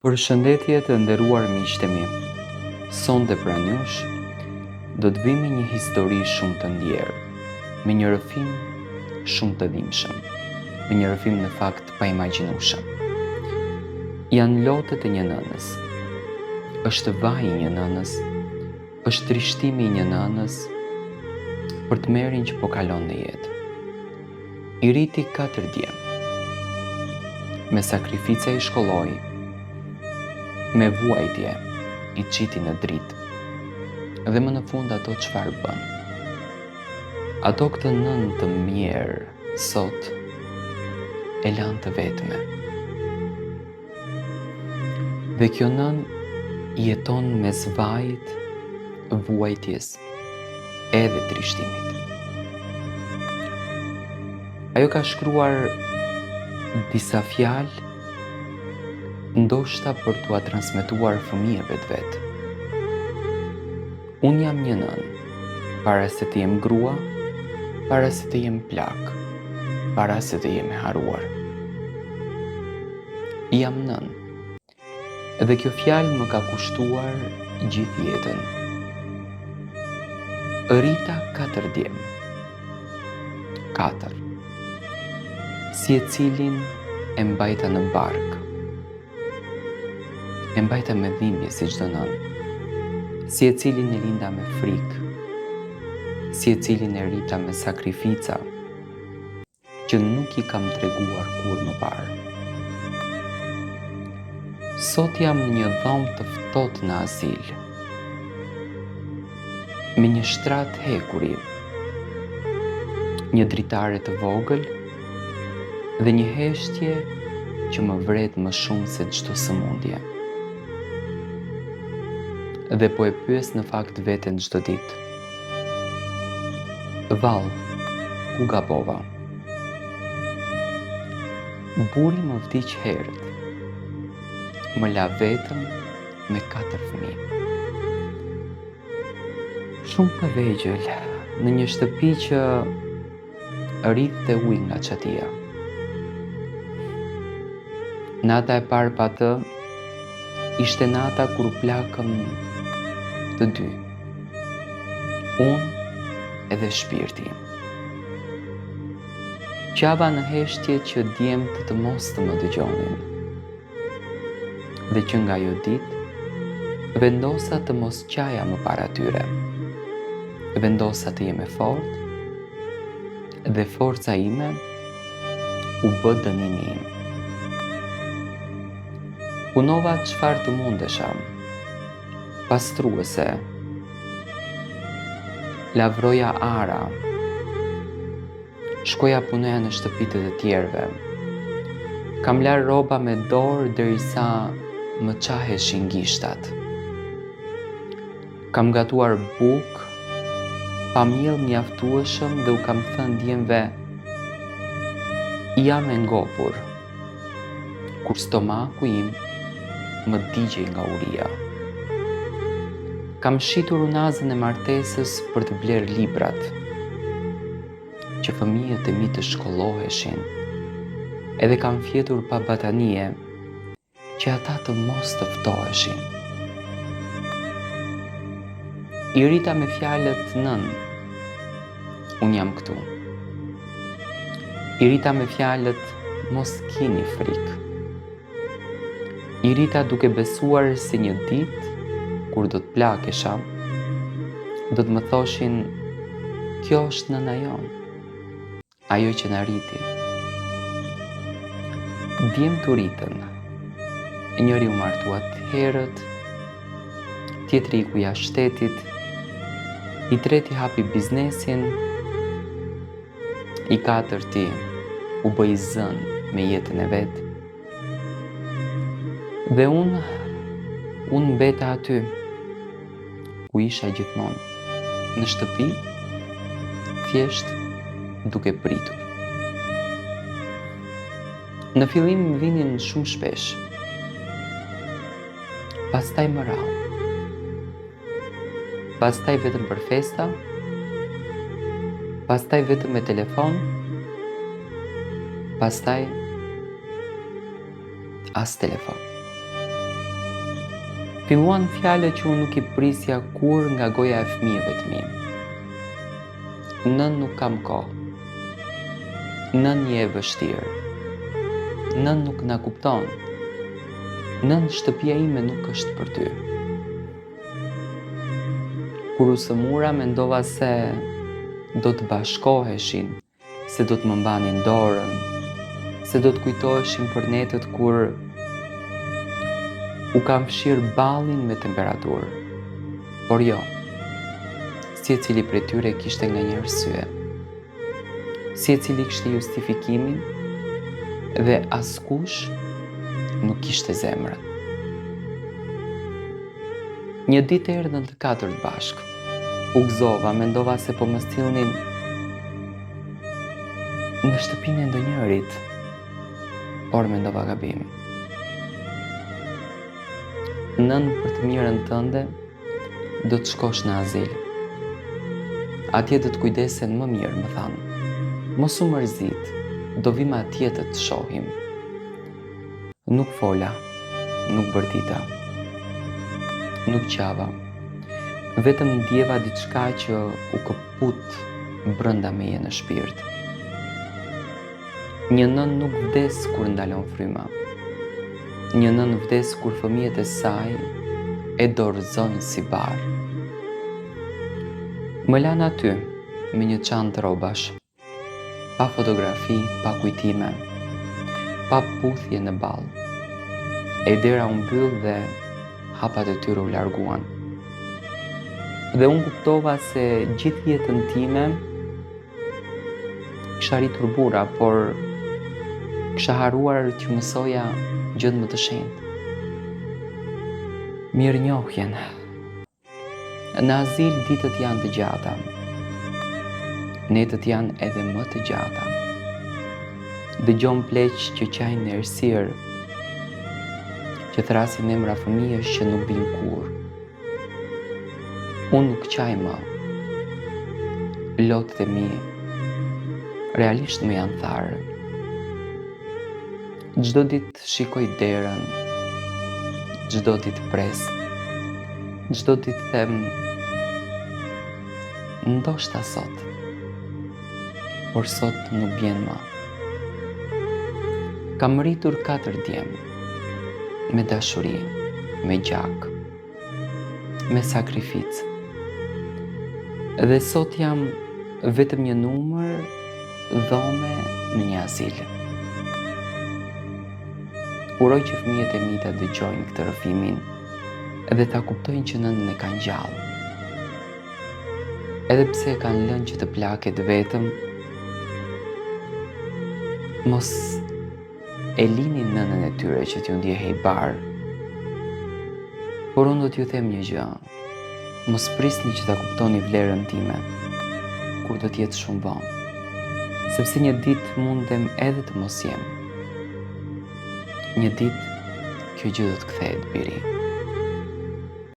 Përshëndetje të nderuar miqtë mi. Sonte pranë jush do të vim me një histori shumë të ndjerë, me një rrëfim shumë të dhimbshëm, me një rrëfim në fakt pa imagjinueshëm. Janë lotët e një nënës. Është vaji i një nënës, është trishtimi i një nënës për të merin që po kalon në jetë. I rriti 4 djem. Me sakrifica i shkolloi, me vuajtje i qiti në dritë dhe më në fund ato çfarë bën. Ato këtë nënë të mirë sot e lanë të vetme. Dhe kjo nënë jeton mes vajit, vuajtjes edhe trishtimit. Ajo ka shkruar disa fjalë ndoshta për t'ua transmetuar fëmijëve të vet. Unë jam një nënë, para se të jem grua, para se të jem plak, para se të jem e haruar. Jam nënë, edhe kjo fjalë më ka kushtuar gjithë jetën. Rrita 4 djem. 4. Si e cilin e mbajta në bark. E mbajta me dhimbje si çdo nënë, si e cilin e linda me frikë, si e cilin e rrita me sakrifica që nuk i kam treguar kur më parë. Sot jam në një dhomë të ftohtë në azil, me një shtrat hekuri, një dritare të vogël dhe një heshtje që më vret më shumë se çdo sëmundje. Dhe po e pyes në fakt veten çdo ditë. Vallë, ku gabova? Buri më vdiq herët. Më la vetëm me 4 fëmijë. Shumë të vegjël, në një shtëpi që rrinte ujë nga çatia. Nata e parë pa të ishte nata kur u plakëm të dy, unë edhe shpirti. Qava në heshtje që djemtë të mos të më dëgjonin. Dhe që nga ajo ditë, vendosa të mos qaja më para tyre. Vendosa të jem e fortë, dhe forca ime u bë dënimi im. Punova çfarë të mundesha, pastruese, lavroja ara, shkoja punoja në shtëpitë të tjerëve, kam larë rroba me dorë derisa më qaheshin gishtat. Kam gatuar bukë, pa miell mjaftueshëm dhe u kam thënë djemve, jam e ngopur, kur stomaku im më digjej nga uria. Kam shitur unazën e martesës për të blerë librat, që fëmijët e mi të shkolloheshin, edhe kam fjetur pa batanie, që ata të mos të ftoheshin. I rrita me fjalët nënë, unë jam këtu. I rrita me fjalët mos kini frikë. I rrita duke besuar se një ditë, kur do të plakesha, do të më thoshin, kjo është nëna jonë, ajo që na rriti. Djemt u rritën, njëri u martua të herët, tjetri iku jashtë shtetit, i treti hapi biznesin, i katërti u bë i zënë me jetën e vet. Dhe unë mbeta aty, ku isha gjithmonë, në shtëpi, thjesht duke pritur. Në fillim vinin shumë shpesh, pastaj më rrallë, pastaj vetëm për festa, pastaj vetëm me telefon, pastaj as telefon. Filluan fjalët që unë nuk i prisja kur nga goja e fëmijëve të mi. Nën nuk kam kohë. Nën je e vështirë. Nën nuk na kupton. Nën shtëpia ime nuk është për ty. Kur u sëmura mendova se do të bashkoheshin, se do të më mbanin dorën, se do të kujtoheshin për netët kur u kam fshirë ballin me temperaturë. Por jo, secili prej tyre kishte nga një arsye. Secili kishte justifikimin dhe askush nuk kishte zemrën. Një ditë erdhën të katërt bashkë. U gëzova, mendova se po më sillnin në shtëpinë e ndonjërit, por mendova gabim. Nën për të mirën tënde do të shkosh në azil. Atje do të kujdesen më mirë, më thanë. Mos u mërzit, do vim atje të të shohim. Nuk fola, nuk bërtita, nuk qava. Vetëm ndjeva diçka që u këput brënda meje në shpirt. Një nën nuk vdes kur ndalon fryma. Një nën vdes kur fëmijët e saj e dorëzojnë si barë. Më lanë aty me një çantë rrobash, pa fotografi, pa kujtime, pa puthje në ball. E dera u mbyll dhe hapat e tyre u larguan. Dhe unë kuptova se gjithë jetën time kisha rritur burra, por kisha haruar t'ju mësoja gjë më të shenjtë. Mirënjohjen. Në azil ditët janë të gjata. Netët janë edhe më të gjata. Dëgjon pleq që qajnë në errësirë, që thrasin emra fëmijësh që nuk vijnë kurrë. Unë nuk qaj më. Lotët e mi realisht më janë tharë. Çdo ditë shikoj derën, çdo ditë pres, çdo ditë them ndoshta sot, por sot nuk vjen më. Kam rritur 4 djemë, me dashuri, me gjak, me sakrificë. Dhe sot jam vetëm një numër dhome në një azil. Uroj që fëmijët e mi ta dëgjojnë këtë rrëfimin edhe ta kuptojnë që nënën e kanë gjallë. Edhe pse e kanë lënë që të plaket vetëm, mos e lini nënën e tyre që t'ju ndjehej barë. Por unë do t'ju them një gjë. Mos prisni që ta kuptoni vlerën time kur do t'jetë shumë vonë, sepse një ditë mundem edhe të mos jem. Një ditë kjo gjë do të kthehet biri.